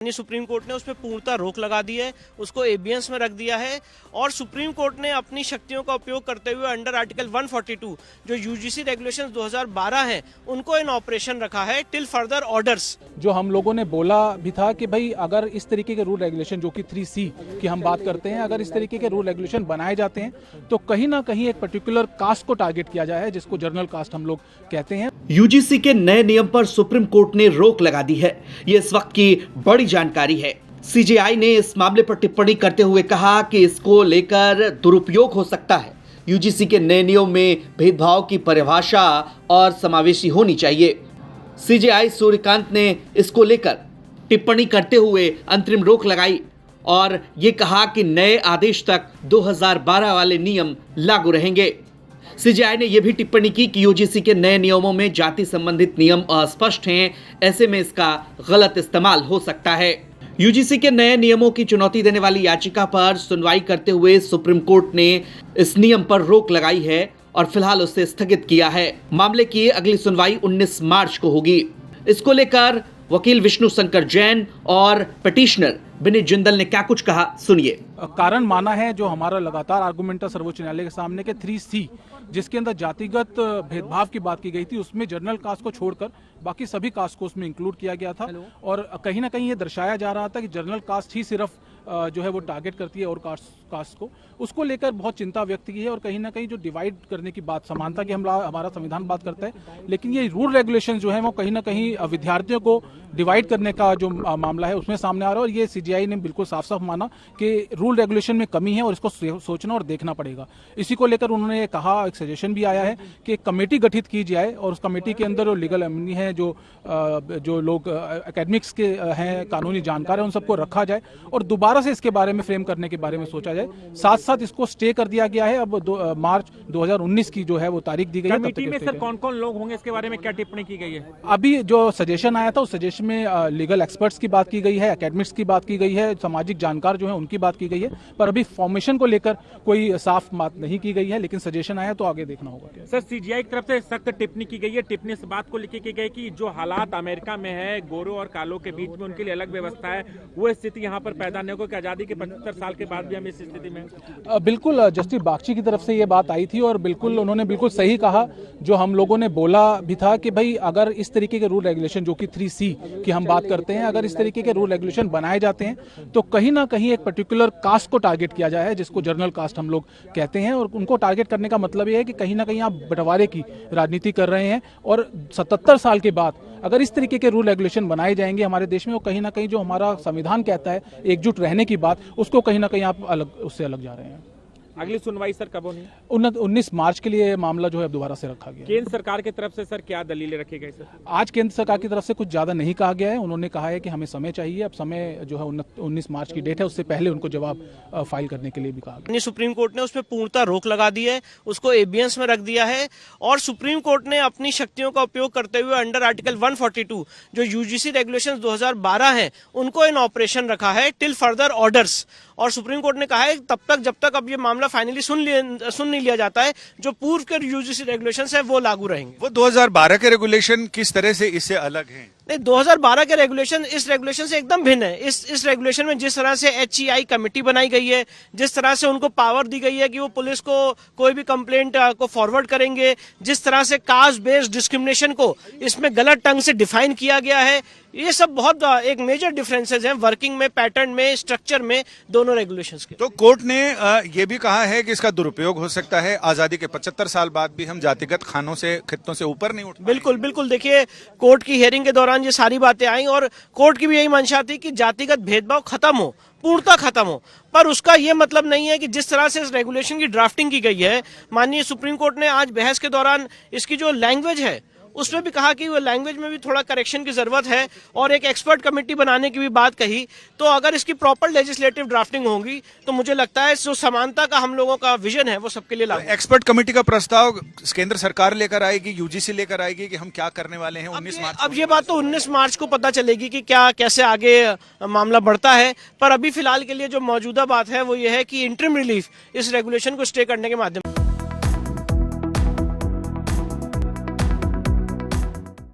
Supreme court ने उस पर पूर्णतः रोक लगा दी है, उसको एबियंस में रख दिया है और सुप्रीम कोर्ट ने अपनी शक्तियों का उपयोग करते हुए अंडर आर्टिकल 142 जो यूजीसी रेगुलेशंस 2012 हैं उनको इन ऑपरेशन रखा है टिल फर्दर ऑर्डर्स। जो हम लोगों ने बोला भी था कि भाई अगर इस तरीके के रूल रेगुलेशन जो कि 3C की हम बात करते हैं, अगर इस तरीके के रूल रेगुलेशन बनाए जाते हैं तो कहीं ना कहीं एक पर्टिकुलर कास्ट को टारगेट किया जाए है, जिसको जर्नल कास्ट हम लोग कहते हैं। यूजीसी के नए नियम पर सुप्रीम कोर्ट ने रोक लगा दी है, ये इस वक्त की बड़ी जानकारी है। सीजेआई ने इस मामले पर टिप्पणी करते हुए कहा कि इसको लेकर दुरुपयोग हो सकता है। यूजीसी के नए नियम में भेदभाव की परिभाषा और समावेशी होनी चाहिए। सीजेआई सूर्यकांत ने इसको लेकर टिप्पणी करते हुए अंतरिम रोक लगाई और ये कहा कि नए आदेश तक 2012 वाले नियम लागू रहेंगे। सीजेआई ने यह भी टिप्पणी की कि यूजीसी के नए नियमों में जाति संबंधित नियम अस्पष्ट हैं, ऐसे में इसका गलत इस्तेमाल हो सकता है। यूजीसी के नए नियमों की चुनौती देने वाली याचिका पर सुनवाई करते हुए सुप्रीम कोर्ट ने इस नियम पर रोक लगाई है और फिलहाल उसे स्थगित किया है। मामले की अगली सुनवाई 19 मार्च को होगी। इसको लेकर वकील विष्णु शंकर जैन और पिटिशनर विनीत जिंदल ने क्या कुछ कहा, सुनिए। कारण माना है जो हमारा लगातार आर्गुमेंट था सर्वोच्च न्यायालय के सामने के 3C जिसके अंदर जातिगत भेदभाव की बात की गई थी, उसमें जर्नल कास्ट को छोड़कर बाकी सभी कास्ट को उसमें इंक्लूड किया गया था और कहीं ना कहीं ये दर्शाया जा रहा था कि जर्नल कास्ट ही सिर्फ जो है वो टारगेट करती है और कास्ट को, उसको लेकर बहुत चिंता व्यक्त की है और कहीं ना कहीं जो डिवाइड करने की बात, समानता की हमारा संविधान बात करता है, लेकिन ये रूल रेगुलेशन जो है वो कहीं ना कहीं विद्यार्थियों को डिवाइड करने का जो मामला है उसमें सामने आ रहा है और ये सीजेआई ने बिल्कुल साफ साफ माना कि रूल रेगुलेशन में कमी है और इसको सोचना और देखना पड़ेगा। इसी को लेकर उन्होंने कहा, एक सजेशन भी आया है कि एक कमेटी गठित की जाए और उस कमेटी के अंदर जो लीगल एमिनी है, जो लोग एकेडमिक्स के हैं, कानूनी जानकार है, उन सबको रखा जाए और दोबारा से इसके बारे में फ्रेम करने के बारे में सोचा जाए। साथ साथ इसको स्टे कर दिया गया है। अब मार्च 2019 की जो है वो तारीख दी गई है। कमेटी में सर कौन कौन लोग होंगे, इसके बारे में क्या टिप्पणी की गई है? अभी जो सजेशन आया था उस सजेशन में लीगल एक्सपर्ट्स की बात की गई है, एकेडमिक्स की बात की गई है, सामाजिक जानकार जो है उनकी बात की गई है, पर अभी फॉर्मेशन को लेकर कोई साफ बात नहीं की गई है, लेकिन सजेशन आया तो आगे देखना होगा। सर सीजेआई की तरफ से सख्त टिप्पणी की गई है। टिप्पणी इस बात को लेकर की गई कि जो हालात अमेरिका में है, गोरों और कालों के बीच में उनके लिए अलग व्यवस्था है, वो स्थिति यहाँ पर पैदा नहीं हो कि आजादी के 75 साल के बाद भी हम इस स्थिति में। बिल्कुल जस्टिस बागची की तरफ से ये बात आई थी और बिल्कुल उन्होंने बिल्कुल सही कहा जो हम लोगों ने बोला भी था कि भाई अगर इस तरीके के रूल रेगुलेशन जो कि 3C की हम बात करते हैं, अगर इस तरीके के रूल रेगुलेशन बनाए जाते हैं तो कहीं ना कहीं एक पर्टिकुलर कास्ट को टारगेट किया जाए है, जिसको जर्नल कास्ट हम लोग कहते हैं और उनको टारगेट करने का मतलब ये है कि कहीं ना कहीं आप बंटवारे की राजनीति कर रहे हैं और 77 साल के बाद अगर इस तरीके के रूल रेगुलेशन बनाए जाएंगे हमारे देश में, वो कहीं ना कहीं जो हमारा संविधान कहता है एकजुट रहने की बात, उसको कहीं ना कहीं आप उससे अलग जा रहे हैं। अगली सुनवाई सर कब होनी? 19 मार्च के लिए मामला जो है दोबारा से रखा गया। केंद्र सरकार की तरफ से सर क्या दलीलें रखी गई सर? आज केंद्र सरकार की तरफ से कुछ ज्यादा नहीं कहा गया है। उन्होंने कहा है कि हमें समय चाहिए। अब समय जो है 19 मार्च की डेट है, उससे पहले उनको जवाब फाइल करने के लिए भी कहा गया। सुप्रीम कोर्ट ने उस पर पूर्णतः रोक लगा दी है, उसको एबियंस में रख दिया है और सुप्रीम कोर्ट ने अपनी शक्तियों का उपयोग करते हुए अंडर आर्टिकल 142 जो यूजीसी रेगुलेशंस 2012 हैं उनको इन ऑपरेशन रखा है टिल फर्दर ऑर्डर्स। और सुप्रीम कोर्ट ने कहा है तब तक जब तक अब ये मामला फाइनली सुन नहीं लिया जाता है, जो पूर्व के यूजीसी रेगुलेशंस है वो लागू रहेंगे। वो 2012 के रेगुलेशन किस तरह से इससे अलग हैं? नहीं, 2012 के रेगुलेशन इस रेगुलेशन से एकदम भिन्न है। इस रेगुलेशन में जिस तरह से HEI कमेटी बनाई गई है, जिस तरह से उनको पावर दी गई है कि वो पुलिस को कोई भी कंप्लेंट को फॉरवर्ड करेंगे, जिस तरह से कास्ट बेस्ड डिस्क्रिमिनेशन को इसमें गलत ढंग से डिफाइन किया गया है, ये सब बहुत एक मेजर डिफरेंसेस हैं वर्किंग में, पैटर्न में, स्ट्रक्चर में दोनों रेगुलेशंस के। तो कोर्ट ने ये भी कहा है कि इसका दुरुपयोग हो सकता है, आजादी के 75 साल बाद भी हम जातिगत खानों से, खित्तों से ऊपर नहीं उठ। बिल्कुल बिल्कुल, देखिए कोर्ट की हियरिंग के दौरान ये सारी बातें आई और कोर्ट की भी यही मंशा थी कि जातिगत भेदभाव खत्म हो, पूर्णतः खत्म हो, पर उसका यह मतलब नहीं है कि जिस तरह से इस रेगुलेशन की ड्राफ्टिंग की गई है, माननीय सुप्रीम कोर्ट ने आज बहस के दौरान इसकी जो लैंग्वेज है उसमें भी कहा कि वो लैंग्वेज में भी थोड़ा करेक्शन की जरूरत है और एक एक्सपर्ट कमेटी बनाने की भी बात कही। तो अगर इसकी प्रॉपर लेजिस्लेटिव ड्राफ्टिंग होगी तो मुझे लगता है जो समानता का हम लोगों का विजन है वो सबके लिए लागू। एक्सपर्ट कमेटी का प्रस्ताव केंद्र सरकार लेकर आएगी, यूजीसी लेकर आएगी कि हम क्या करने वाले हैं 19 मार्च? अब ये बात तो 19 मार्च को पता चलेगी कि क्या कैसे आगे मामला बढ़ता है, पर अभी फिलहाल के लिए जो मौजूदा बात है वो ये है कि इंटरिम रिलीफ इस रेगुलेशन को स्टे करने के माध्यम